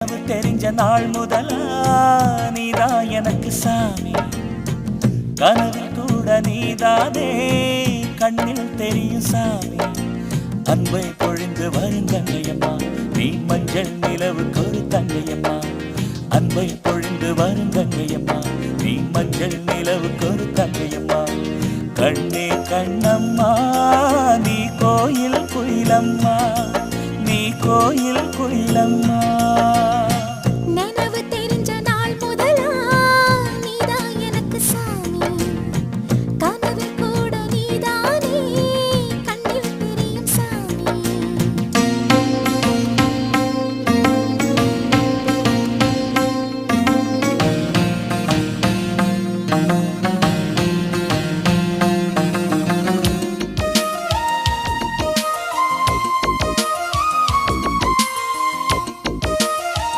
தெரிஞ்ச நாள் முதலா நீதான் எனக்கு சாமி. கனவில் கூட நீதானே கண்ணில் தெரியும் சாமி. அன்பை பொழிந்து வரும் தங்கையம்மா, நீ மஞ்சள் நிலவுக்கு ஒரு தங்கையம்மா. அன்பை பொழிந்து வரும் தங்கையம்மா, நீ மஞ்சள் நிலவுக்கு ஒரு தங்கையம்மா. கண்ணே கண்ணம்மா, நீ கோயில் குயிலம்மா, நீ கோயில் குயிலம்மா.